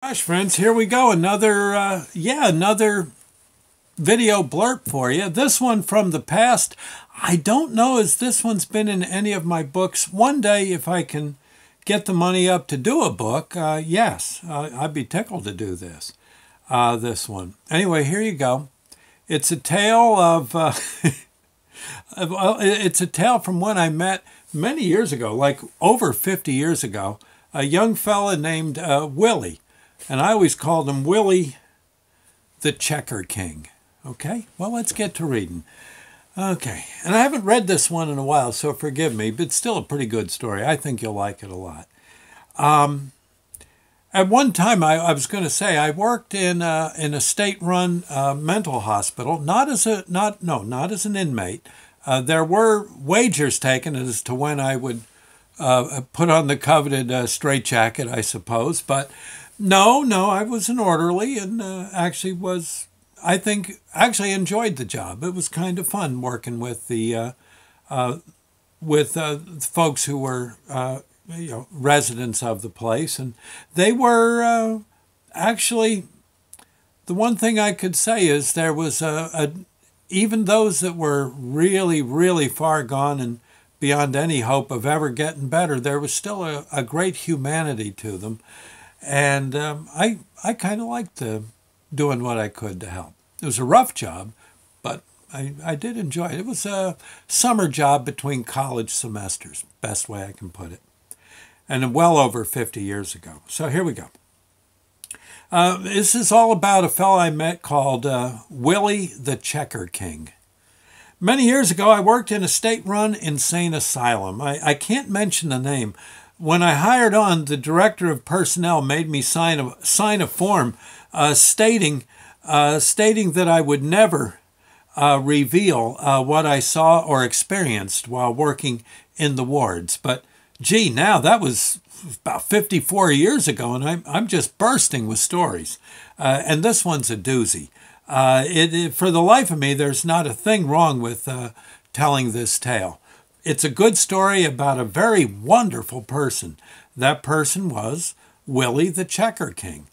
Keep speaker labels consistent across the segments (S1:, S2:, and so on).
S1: Gosh, friends, here we go. Another video blurb for you. This one from the past. I don't know as this one's been in any of my books. One day, if I can get the money up to do a book, yes, I'd be tickled to do this. This one. Anyway, here you go. It's a tale of. It's a tale from when I met many years ago, like over 50 years ago, a young fella named Willie. And I always called him Willie the Checker King. Okay, well, let's get to reading. Okay, and I haven't read this one in a while, so forgive me, but it's still a pretty good story. I think you'll like it a lot. At one time, I was going to say I worked in a state-run mental hospital, not as an inmate. There were wagers taken as to when I would put on the coveted straitjacket, I suppose, but. No, I was an orderly and actually enjoyed the job. It was kind of fun working with the folks who were residents of the place, and they were actually the one thing I could say is there was even those that were really, really far gone and beyond any hope of ever getting better, there was still a great humanity to them. And I kind of liked doing what I could to help. It was a rough job, but I did enjoy it. It was a summer job between college semesters, best way I can put it. And well over 50 years ago. So here we go. This is all about a fellow I met called Willie the Checker King. Many years ago, I worked in a state-run insane asylum. I can't mention the name. When I hired on, the director of personnel made me sign a form stating that I would never reveal what I saw or experienced while working in the wards. But gee, now that was about 54 years ago, and I'm just bursting with stories. And this one's a doozy. For the life of me, there's not a thing wrong with telling this tale. It's a good story about a very wonderful person. That person was Willie the Checker King.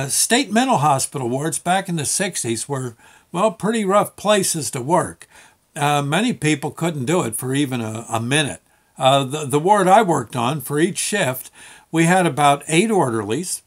S1: State mental hospital wards back in the 60s were, well, pretty rough places to work. Many people couldn't do it for even a minute. The ward I worked on, for each shift, we had about eight orderlies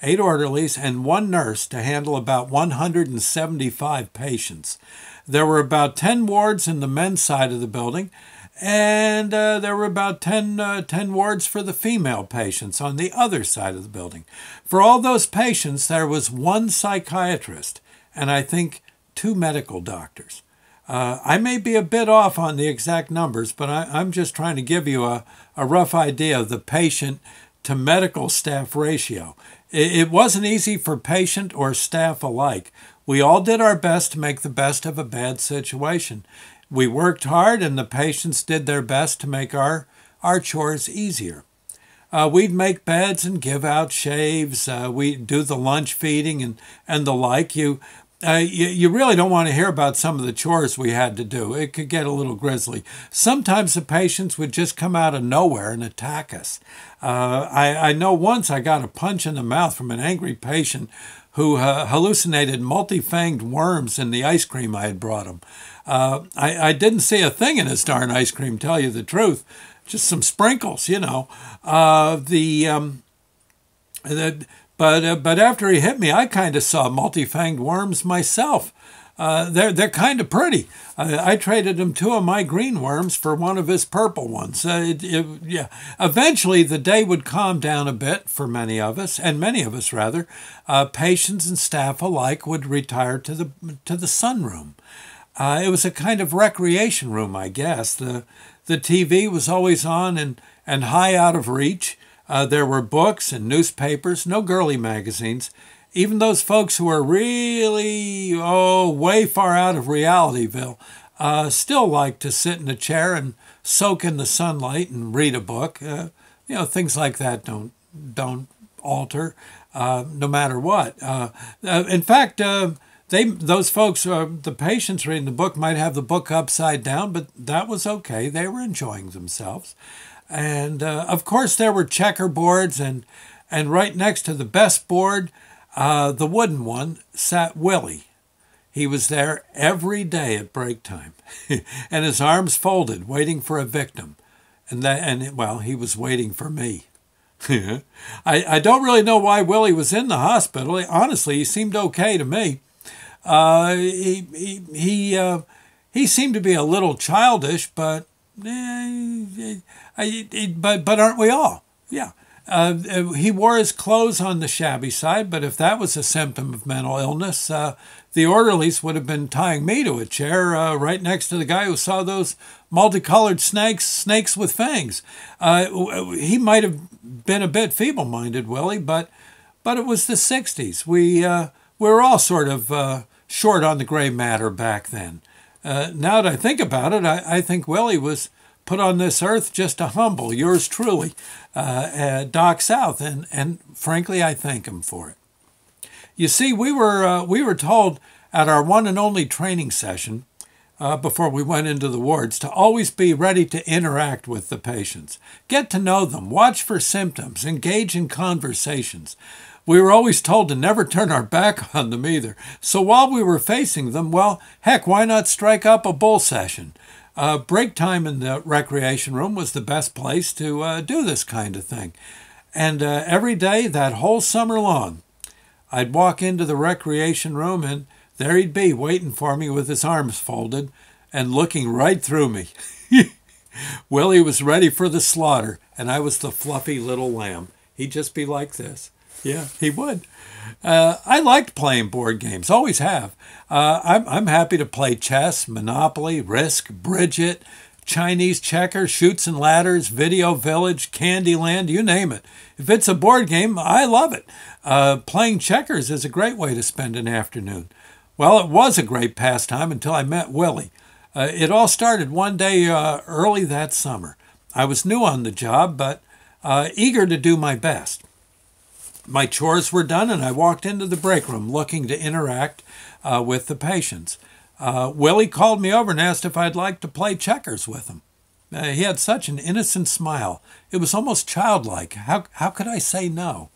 S1: and one nurse to handle about 175 patients. There were about 10 wards in the men's side of the building, and there were about 10 wards for the female patients on the other side of the building. For all those patients, there was one psychiatrist, and I think 2 medical doctors. I may be a bit off on the exact numbers, but I'm just trying to give you a rough idea of the patient to medical staff ratio. It wasn't easy for patient or staff alike. We all did our best to make the best of a bad situation. We worked hard, and the patients did their best to make our chores easier. We'd make beds and give out shaves. We'd do the lunch feeding and the like. You really don't want to hear about some of the chores we had to do. It could get a little grisly. Sometimes the patients would just come out of nowhere and attack us. I know once I got a punch in the mouth from an angry patient who hallucinated multi-fanged worms in the ice cream I had brought him. I didn't see a thing in his darn ice cream, tell you the truth. Just some sprinkles, you know. But after he hit me, I kind of saw multi-fanged worms myself. They're kind of pretty. I traded him 2 of my green worms for one of his purple ones. Eventually, the day would calm down a bit for many of us. Patients and staff alike would retire to the sunroom. It was a kind of recreation room, I guess. The TV was always on and high out of reach. There were books and newspapers, no girly magazines. Even those folks who were really, way far out of Realityville still liked to sit in a chair and soak in the sunlight and read a book. Things like that don't alter no matter what. In fact, those folks, the patients reading the book might have the book upside down, but that was okay. They were enjoying themselves. And of course, there were checkerboards and and right next to the best board, the wooden one, sat Willie. He was there every day at break time, and his arms folded, waiting for a victim. Well, he was waiting for me. I don't really know why Willie was in the hospital. Honestly, he seemed okay to me. He seemed to be a little childish, but aren't we all? Yeah. He wore his clothes on the shabby side, but if that was a symptom of mental illness, the orderlies would have been tying me to a chair right next to the guy who saw those multicolored snakes with fangs. He might have been a bit feeble-minded, Willie, but it was the 60s. We were all sort of short on the gray matter back then. Now that I think about it, I think Willie was put on this earth just to humble yours truly, Doc South, and frankly, I thank him for it. You see, we were told at our one and only training session before we went into the wards to always be ready to interact with the patients, get to know them, watch for symptoms, engage in conversations. We were always told to never turn our back on them either. So while we were facing them, well, heck, why not strike up a bull session? Break time in the recreation room was the best place to do this kind of thing. And every day, that whole summer long, I'd walk into the recreation room and there he'd be waiting for me with his arms folded and looking right through me. Willie was ready for the slaughter, and I was the fluffy little lamb. He'd just be like this. Yeah, he would. I liked playing board games, always have. I'm happy to play chess, Monopoly, Risk, Bridget, Chinese checkers, Chutes and Ladders, Video Village, Candyland, you name it. If it's a board game, I love it. Playing checkers is a great way to spend an afternoon. Well, it was a great pastime until I met Willie. It all started one day early that summer. I was new on the job, but eager to do my best. My chores were done, and I walked into the break room looking to interact with the patients. Willie called me over and asked if I'd like to play checkers with him. He had such an innocent smile. It was almost childlike. How could I say no?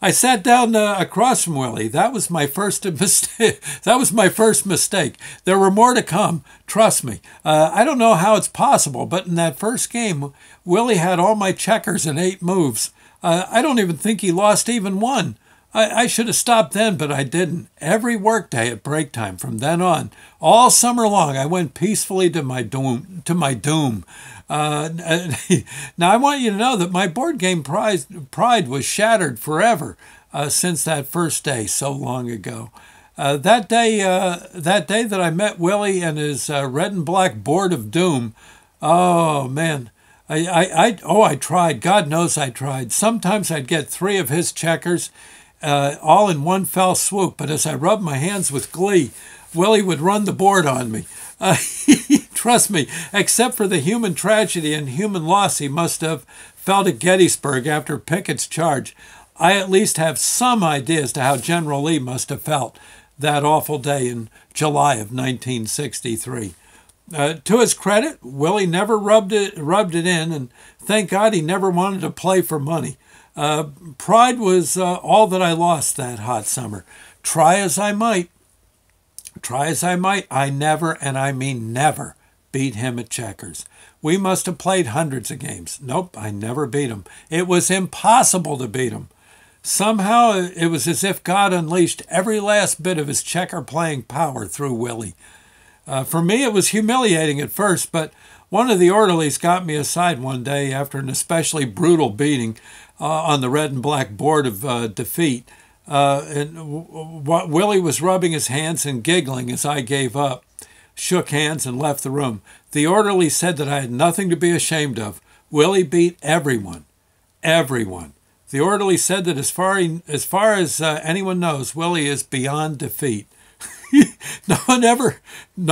S1: I sat down across from Willie. That was my first mistake. That was my first mistake. There were more to come. Trust me. I don't know how it's possible, but in that first game, Willie had all my checkers in 8 moves. I don't even think he lost even one. I should have stopped then, but I didn't. Every workday at break time from then on, all summer long, I went peacefully to my doom. Now, I want you to know that my board game pride was shattered forever since that first day so long ago. That day that I met Willie and his red and black board of doom, oh, man. I tried. God knows I tried. Sometimes I'd get 3 of his checkers all in one fell swoop, but as I rubbed my hands with glee, Willie would run the board on me. Trust me, except for the human tragedy and human loss he must have felt at Gettysburg after Pickett's charge, I at least have some idea as to how General Lee must have felt that awful day in July of 1963. To his credit, Willie never rubbed it in, and thank God he never wanted to play for money. Pride was all that I lost that hot summer. Try as I might, I never, and I mean never, beat him at checkers. We must have played hundreds of games. Nope, I never beat him. It was impossible to beat him. Somehow it was as if God unleashed every last bit of his checker-playing power through Willie. For me, it was humiliating at first, but one of the orderlies got me aside one day after an especially brutal beating on the red and black board of defeat. Willie was rubbing his hands and giggling as I gave up, shook hands, and left the room. The orderly said that I had nothing to be ashamed of. Willie beat everyone. Everyone. The orderly said that as far as anyone knows, Willie is beyond defeat. No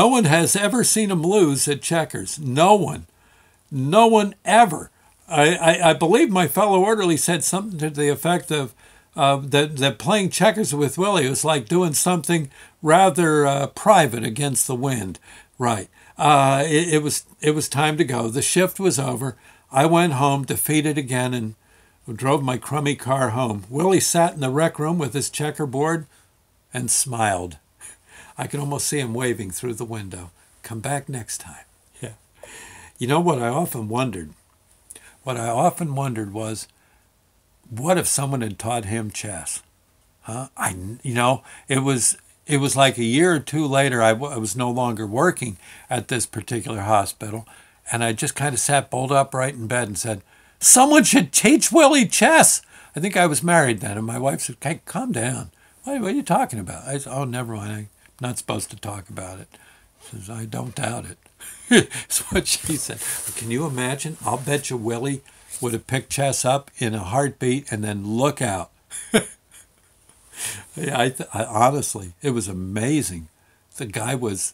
S1: one has ever seen him lose at checkers. No one ever. I believe my fellow orderly said something to the effect of that playing checkers with Willie was like doing something rather private against the wind. Right. It was time to go. The shift was over. I went home defeated again, and I drove my crummy car home. Willie sat in the rec room with his checkerboard and smiled. I could almost see him waving through the window. Come back next time. Yeah. You know what I often wondered? What I often wondered was, what if someone had taught him chess? Huh? It was like a year or two later, I was no longer working at this particular hospital, and I just kind of sat bolt upright in bed and said, someone should teach Willie chess. I think I was married then, and my wife said, hey, calm down. What are you talking about? I said, oh, never mind. I'm not supposed to talk about it. She says, I don't doubt it. That's what she said. But can you imagine? I'll bet you Willie would have picked chess up in a heartbeat and then look out. Yeah, I honestly, it was amazing. The guy was,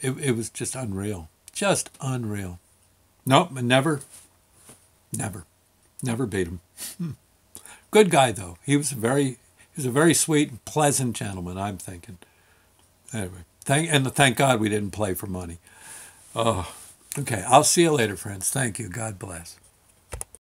S1: it was just unreal. Just unreal. Nope, never beat him. Good guy, though. He was a very sweet and pleasant gentleman, I'm thinking. Anyway, thank God we didn't play for money. Oh, okay. I'll see you later, friends. Thank you. God bless.